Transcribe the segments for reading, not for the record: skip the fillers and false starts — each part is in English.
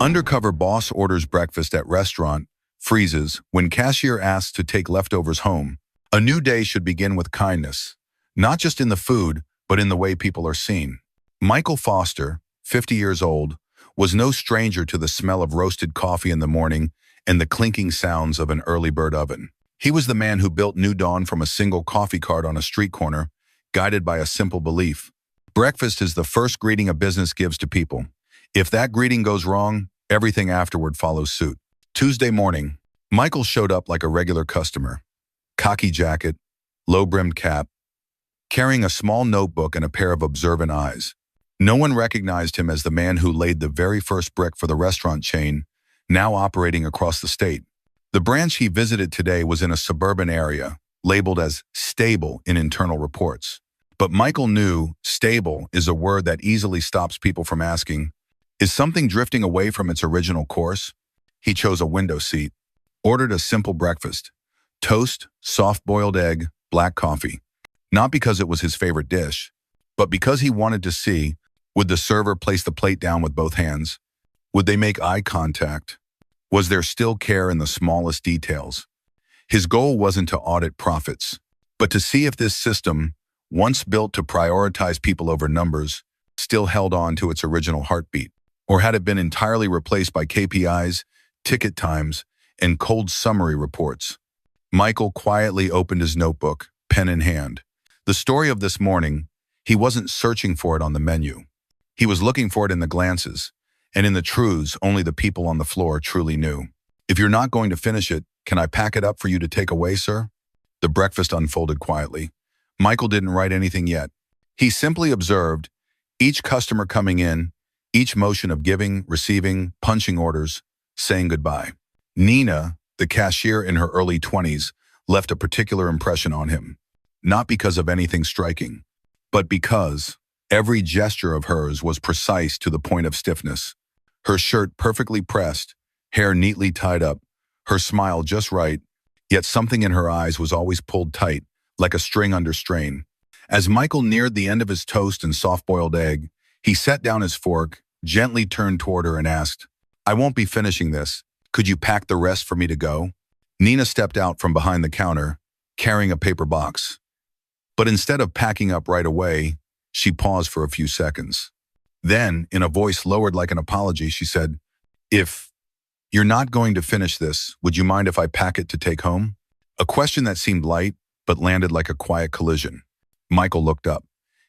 Undercover boss orders breakfast at restaurant, freezes when cashier asks to take leftovers home. A new day should begin with kindness, not just in the food, but in the way people are seen. Michael Foster, 50 years old, was no stranger to the smell of roasted coffee in the morning and the clinking sounds of an early bird oven. He was the man who built New Dawn from a single coffee cart on a street corner, guided by a simple belief. Breakfast is the first greeting a business gives to people. If that greeting goes wrong, everything afterward follows suit. Tuesday morning, Michael showed up like a regular customer. Khaki jacket, low-brimmed cap, carrying a small notebook and a pair of observant eyes. No one recognized him as the man who laid the very first brick for the restaurant chain, now operating across the state. The branch he visited today was in a suburban area, labeled as stable in internal reports. But Michael knew stable is a word that easily stops people from asking, is something drifting away from its original course? He chose a window seat, ordered a simple breakfast, toast, soft-boiled egg, black coffee. Not because it was his favorite dish, but because he wanted to see, would the server place the plate down with both hands? Would they make eye contact? Was there still care in the smallest details? His goal wasn't to audit profits, but to see if this system, once built to prioritize people over numbers, still held on to its original heartbeat. Or had it been entirely replaced by KPIs, ticket times, and cold summary reports? Michael quietly opened his notebook, pen in hand. The story of this morning, he wasn't searching for it on the menu. He was looking for it in the glances, and in the truths only the people on the floor truly knew. If you're not going to finish it, can I pack it up for you to take away, sir? The breakfast unfolded quietly. Michael didn't write anything yet. He simply observed each customer coming in, each motion of giving, receiving, punching orders, saying goodbye. Nina, the cashier in her early 20s, left a particular impression on him. Not because of anything striking, but because every gesture of hers was precise to the point of stiffness. Her shirt perfectly pressed, hair neatly tied up, her smile just right, yet something in her eyes was always pulled tight, like a string under strain. As Michael neared the end of his toast and soft-boiled egg, he set down his fork, gently turned toward her and asked, I won't be finishing this. Could you pack the rest for me to go? Nina stepped out from behind the counter, carrying a paper box. But instead of packing up right away, she paused for a few seconds. Then, in a voice lowered like an apology, she said, If you're not going to finish this, would you mind if I pack it to take home? A question that seemed light, but landed like a quiet collision. Michael looked up.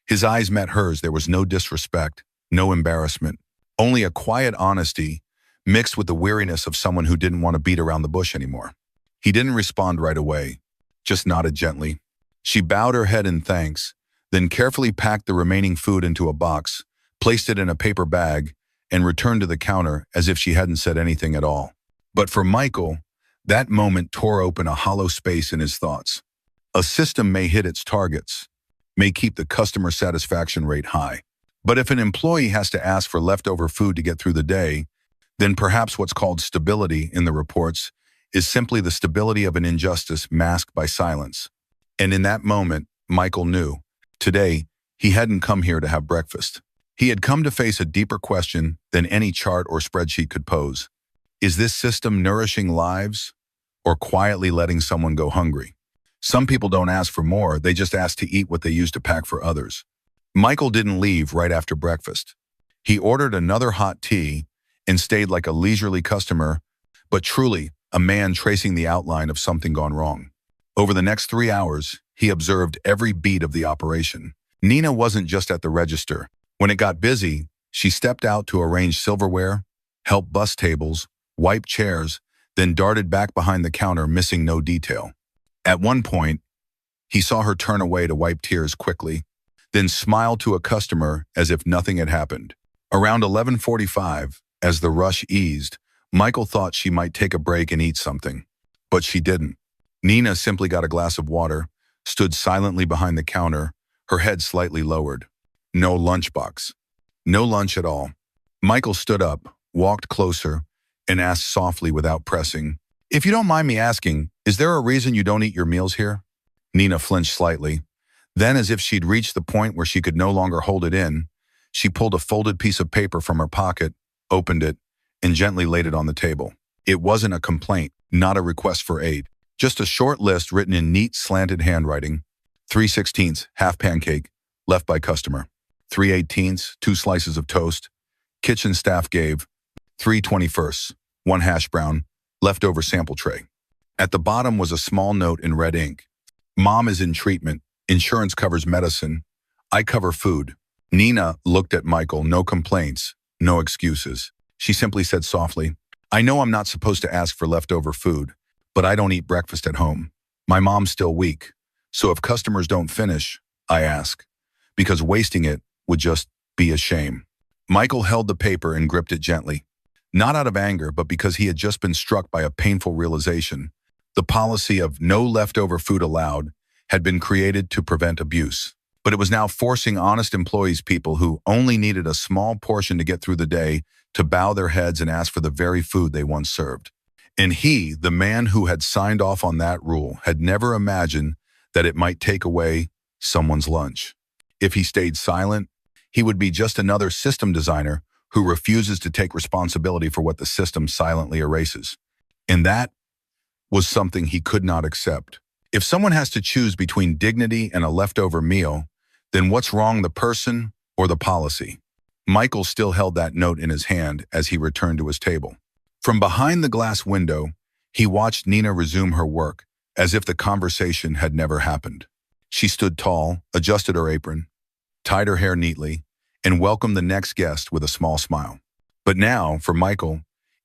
His eyes met hers. There was no disrespect, no embarrassment, only a quiet honesty mixed with the weariness of someone who didn't want to beat around the bush anymore. He didn't respond right away, just nodded gently. She bowed her head in thanks, then carefully packed the remaining food into a box, placed it in a paper bag, and returned to the counter as if she hadn't said anything at all. But for Michael, that moment tore open a hollow space in his thoughts. A system may hit its targets, may keep the customer satisfaction rate high. But if an employee has to ask for leftover food to get through the day, then perhaps what's called stability in the reports is simply the stability of an injustice masked by silence. And in that moment, Michael knew. Today, he hadn't come here to have breakfast. He had come to face a deeper question than any chart or spreadsheet could pose. Is this system nourishing lives or quietly letting someone go hungry? Some people don't ask for more, they just ask to eat what they used to pack for others. Michael didn't leave right after breakfast. He ordered another hot tea and stayed like a leisurely customer, but truly a man tracing the outline of something gone wrong. Over the next 3 hours, he observed every beat of the operation. Nina wasn't just at the register. When it got busy, she stepped out to arrange silverware, help bus tables, wipe chairs, then darted back behind the counter, missing no detail. At one point, he saw her turn away to wipe tears quickly, then smile to a customer as if nothing had happened. Around 11:45, as the rush eased, Michael thought she might take a break and eat something. But she didn't. Nina simply got a glass of water, stood silently behind the counter, her head slightly lowered. No lunchbox. No lunch at all. Michael stood up, walked closer, and asked softly without pressing, If you don't mind me asking, is there a reason you don't eat your meals here? Nina flinched slightly. Then, as if she'd reached the point where she could no longer hold it in, she pulled a folded piece of paper from her pocket, opened it, and gently laid it on the table. It wasn't a complaint, not a request for aid. Just a short list written in neat, slanted handwriting. 3/16, half pancake, left by customer. 3/18, 2 slices of toast. Kitchen staff gave. 3/21, 1 hash brown, leftover sample tray. At the bottom was a small note in red ink. Mom is in treatment. Insurance covers medicine. I cover food. Nina looked at Michael, no complaints, no excuses. She simply said softly, I know I'm not supposed to ask for leftover food, but I don't eat breakfast at home. My mom's still weak, so if customers don't finish, I ask, because wasting it would just be a shame. Michael held the paper and gripped it gently, not out of anger, but because he had just been struck by a painful realization. The policy of no leftover food allowed had been created to prevent abuse, but it was now forcing honest employees, people who only needed a small portion to get through the day, to bow their heads and ask for the very food they once served. And he, the man who had signed off on that rule, had never imagined that it might take away someone's lunch. If he stayed silent, he would be just another system designer who refuses to take responsibility for what the system silently erases. And that was something he could not accept. If someone has to choose between dignity and a leftover meal, then what's wrong, the person or the policy? Michael still held that note in his hand as he returned to his table. From behind the glass window, he watched Nina resume her work, as if the conversation had never happened. She stood tall, adjusted her apron, tied her hair neatly, and welcomed the next guest with a small smile. But now, for Michael,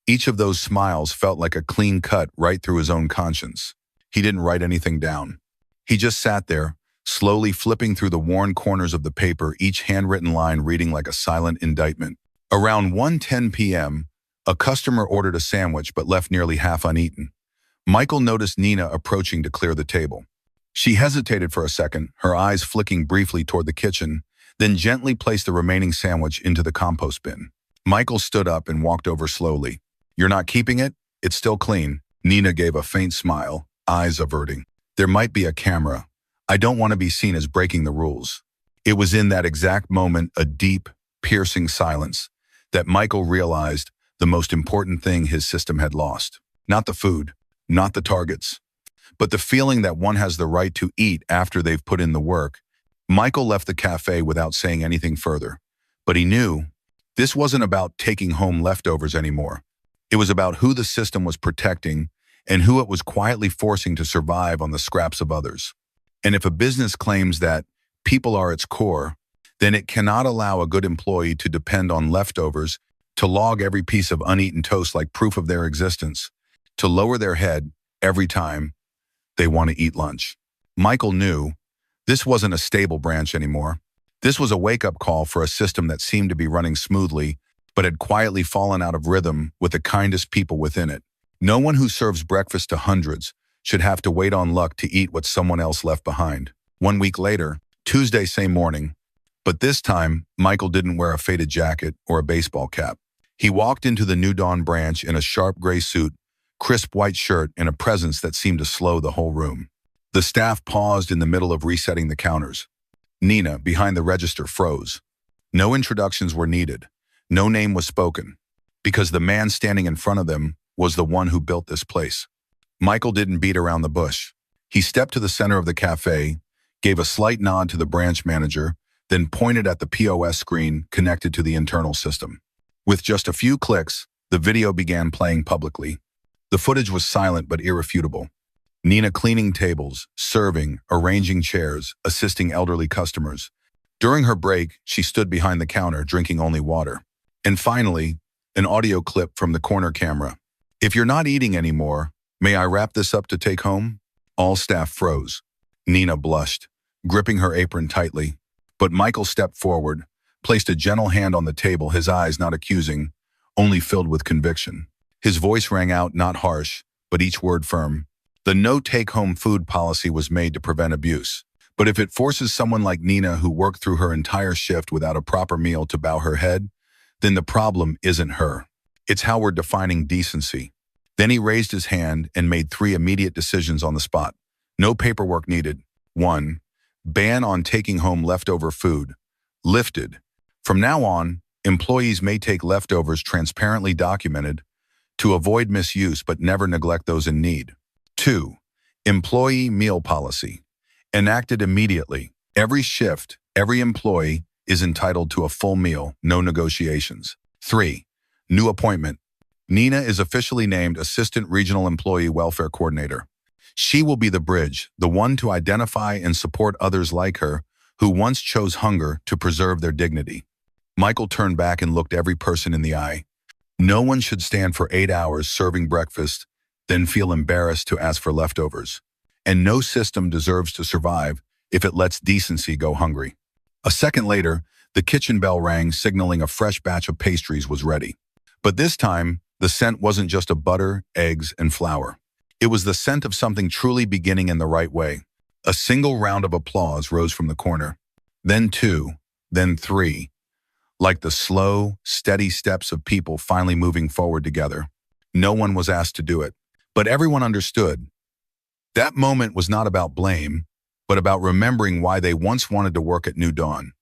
each of those smiles felt like a clean cut right through his own conscience. He didn't write anything down. He just sat there, slowly flipping through the worn corners of the paper, each handwritten line reading like a silent indictment. Around 1:10 p.m., a customer ordered a sandwich but left nearly half uneaten. Michael noticed Nina approaching to clear the table. She hesitated for a second, her eyes flicking briefly toward the kitchen, then gently placed the remaining sandwich into the compost bin. Michael stood up and walked over slowly. You're not keeping it? It's still clean. Nina gave a faint smile, eyes averting. There might be a camera. I don't want to be seen as breaking the rules. It was in that exact moment, a deep, piercing silence, that Michael realized the most important thing his system had lost. Not the food, not the targets, but the feeling that one has the right to eat after they've put in the work. Michael left the cafe without saying anything further, but he knew this wasn't about taking home leftovers anymore. It was about who the system was protecting and who it was quietly forcing to survive on the scraps of others. And if a business claims that people are its core, then it cannot allow a good employee to depend on leftovers, to log every piece of uneaten toast like proof of their existence, to lower their head every time they want to eat lunch. Michael knew this wasn't a stable branch anymore. This was a wake-up call for a system that seemed to be running smoothly, but had quietly fallen out of rhythm with the kindest people within it. No one who serves breakfast to hundreds should have to wait on luck to eat what someone else left behind. 1 week later, Tuesday same morning, but this time, Michael didn't wear a faded jacket or a baseball cap. He walked into the New Dawn branch in a sharp gray suit, crisp white shirt, and a presence that seemed to slow the whole room. The staff paused in the middle of resetting the counters. Nina, behind the register, froze. No introductions were needed. No name was spoken, because the man standing in front of them was the one who built this place. Michael didn't beat around the bush. He stepped to the center of the cafe, gave a slight nod to the branch manager, then pointed at the POS screen connected to the internal system. With just a few clicks, the video began playing publicly. The footage was silent but irrefutable. Nina cleaning tables, serving, arranging chairs, assisting elderly customers. During her break, she stood behind the counter, drinking only water. And finally, an audio clip from the corner camera. If you're not eating anymore, may I wrap this up to take home? All staff froze. Nina blushed, gripping her apron tightly. But Michael stepped forward, placed a gentle hand on the table, his eyes not accusing, only filled with conviction. His voice rang out, not harsh, but each word firm. The no take-home food policy was made to prevent abuse. But if it forces someone like Nina, who worked through her entire shift without a proper meal, to bow her head, then the problem isn't her. It's how we're defining decency. Then he raised his hand and made 3 immediate decisions on the spot. No paperwork needed. 1. Ban on taking home leftover food. Lifted. From now on, Employees may take leftovers transparently documented to avoid misuse but never neglect those in need. 2. Employee meal policy. Enacted immediately. Every shift, every employee is entitled to a full meal, no negotiations. 3. New appointment. Nina is officially named Assistant Regional Employee Welfare Coordinator. She will be the bridge, the one to identify and support others like her who once chose hunger to preserve their dignity. Michael turned back and looked every person in the eye. No one should stand for 8 hours serving breakfast, then feel embarrassed to ask for leftovers. And no system deserves to survive if it lets decency go hungry. A second later, the kitchen bell rang, signaling a fresh batch of pastries was ready. But this time, the scent wasn't just of butter, eggs, and flour. It was the scent of something truly beginning in the right way. A single round of applause rose from the corner. Then 2, then 3, like the slow, steady steps of people finally moving forward together. No one was asked to do it, but everyone understood. That moment was not about blame, but about remembering why they once wanted to work at New Dawn,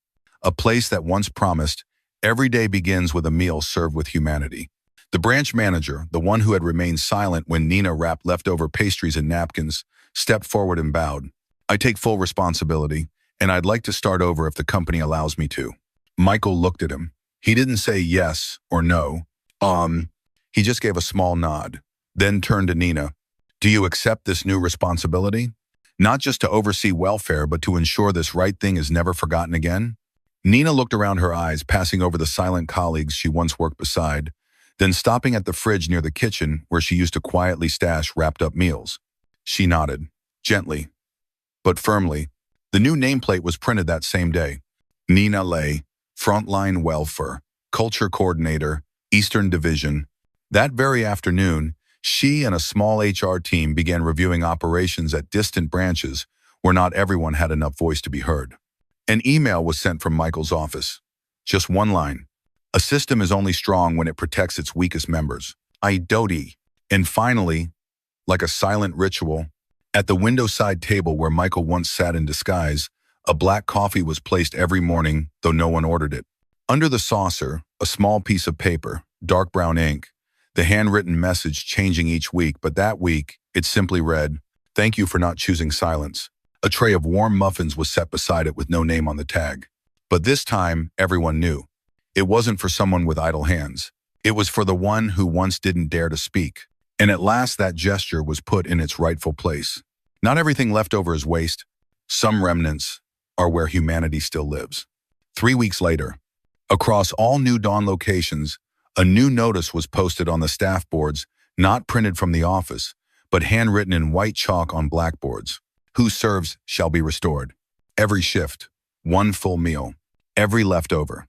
a place that once promised, every day begins with a meal served with humanity. The branch manager, the one who had remained silent when Nina wrapped leftover pastries in napkins, stepped forward and bowed. I take full responsibility, and I'd like to start over if the company allows me to. Michael looked at him. He didn't say yes or no. He just gave a small nod, then turned to Nina. Do you accept this new responsibility? Not just to oversee welfare, but to ensure this right thing is never forgotten again? Nina looked around, her eyes passing over the silent colleagues she once worked beside, then stopping at the fridge near the kitchen where she used to quietly stash wrapped up meals. She nodded, gently, but firmly. The new nameplate was printed that same day. Nina Lay, Frontline Welfare, Culture Coordinator, Eastern Division. That very afternoon, she and a small HR team began reviewing operations at distant branches where not everyone had enough voice to be heard. An email was sent from Michael's office. Just one line. A system is only strong when it protects its weakest members. I dote. And finally, like a silent ritual, at the window-side table where Michael once sat in disguise, a black coffee was placed every morning, though no one ordered it. Under the saucer, a small piece of paper, dark brown ink, the handwritten message changing each week, but that week, it simply read, "Thank you for not choosing silence." A tray of warm muffins was set beside it with no name on the tag. But this time, everyone knew. It wasn't for someone with idle hands. It was for the one who once didn't dare to speak. And at last, that gesture was put in its rightful place. Not everything left over is waste. Some remnants are where humanity still lives. 3 weeks later, across all New Dawn locations, a new notice was posted on the staff boards, not printed from the office, but handwritten in white chalk on blackboards. Who serves shall be restored. Every shift, one full meal, every leftover,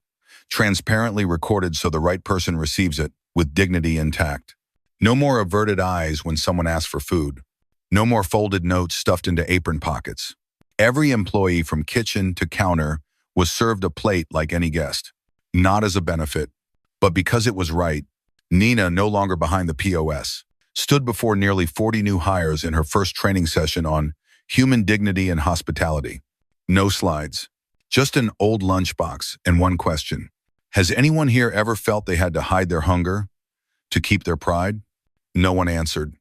transparently recorded so the right person receives it with dignity intact. No more averted eyes when someone asks for food. No more folded notes stuffed into apron pockets. Every employee from kitchen to counter was served a plate like any guest, not as a benefit, but because it was right. Nina, no longer behind the POS, stood before nearly 40 new hires in her first training session on human dignity and hospitality. No slides, just an old lunchbox and one question. Has anyone here ever felt they had to hide their hunger to keep their pride? No one answered,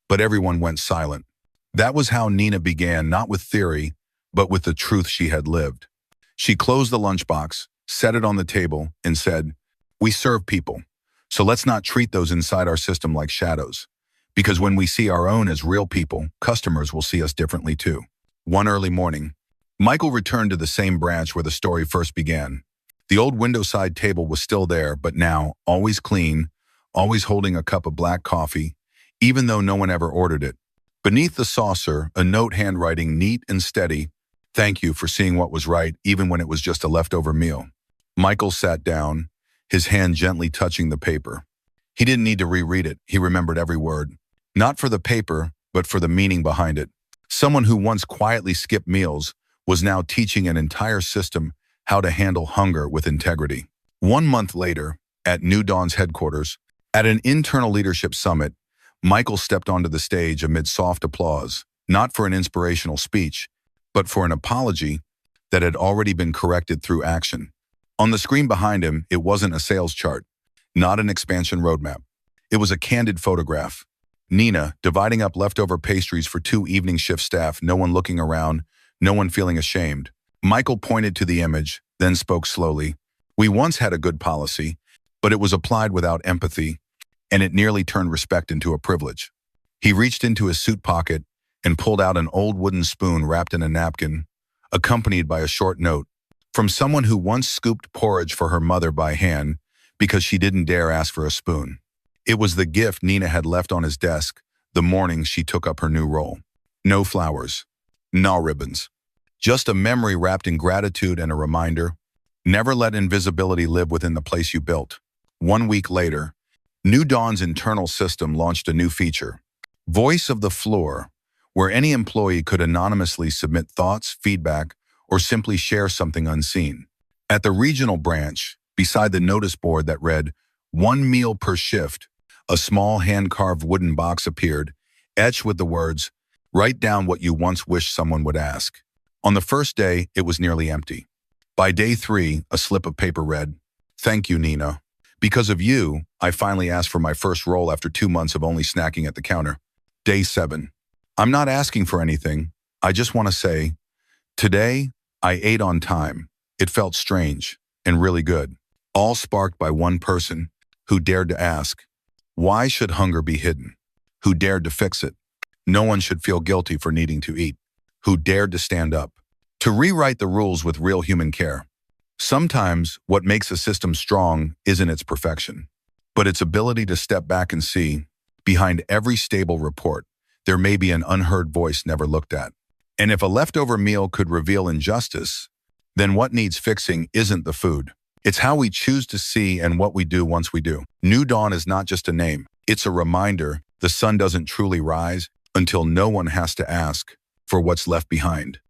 but everyone went silent. That was how Nina began, not with theory, but with the truth she had lived. She closed the lunchbox, set it on the table, and said, "We serve people, so let's not treat those inside our system like shadows. Because when we see our own as real people, customers will see us differently too." One early morning, Michael returned to the same branch where the story first began. The old window-side table was still there, but now, always clean, always holding a cup of black coffee, even though no one ever ordered it. Beneath the saucer, a note handwriting neat and steady, "Thank you for seeing what was right, even when it was just a leftover meal." Michael sat down, his hand gently touching the paper. He didn't need to reread it. He remembered every word. Not for the paper, but for the meaning behind it. Someone who once quietly skipped meals was now teaching an entire system how to handle hunger with integrity. 1 month later, at New Dawn's headquarters, at an internal leadership summit, Michael stepped onto the stage amid soft applause, not for an inspirational speech, but for an apology that had already been corrected through action. On the screen behind him, it wasn't a sales chart, not an expansion roadmap. It was a candid photograph. Nina, dividing up leftover pastries for 2 evening shift staff, no one looking around, no one feeling ashamed. Michael pointed to the image, then spoke slowly. We once had a good policy, but it was applied without empathy, and it nearly turned respect into a privilege. He reached into his suit pocket and pulled out an old wooden spoon wrapped in a napkin, accompanied by a short note from someone who once scooped porridge for her mother by hand because she didn't dare ask for a spoon. It was the gift Nina had left on his desk the morning she took up her new role. No flowers, no ribbons, just a memory wrapped in gratitude and a reminder: never let invisibility live within the place you built. 1 week later, New Dawn's internal system launched a new feature, Voice of the Floor, where any employee could anonymously submit thoughts, feedback, or simply share something unseen. At the regional branch, beside the notice board that read, 1 meal per shift, a small hand-carved wooden box appeared, etched with the words, write down what you once wished someone would ask. On the first day, it was nearly empty. By day 3, a slip of paper read, thank you, Nina. Because of you, I finally asked for my first roll after 2 months of only snacking at the counter. Day 7. I'm not asking for anything. I just want to say, today, I ate on time. It felt strange and really good. All sparked by one person who dared to ask, why should hunger be hidden? Who dared to fix it? No one should feel guilty for needing to eat. Who dared to stand up? To rewrite the rules with real human care. Sometimes what makes a system strong isn't its perfection, but its ability to step back and see, behind every stable report, there may be an unheard voice never looked at. And if a leftover meal could reveal injustice, then what needs fixing isn't the food. It's how we choose to see and what we do once we do. New Dawn is not just a name. It's a reminder the sun doesn't truly rise until no one has to ask for what's left behind.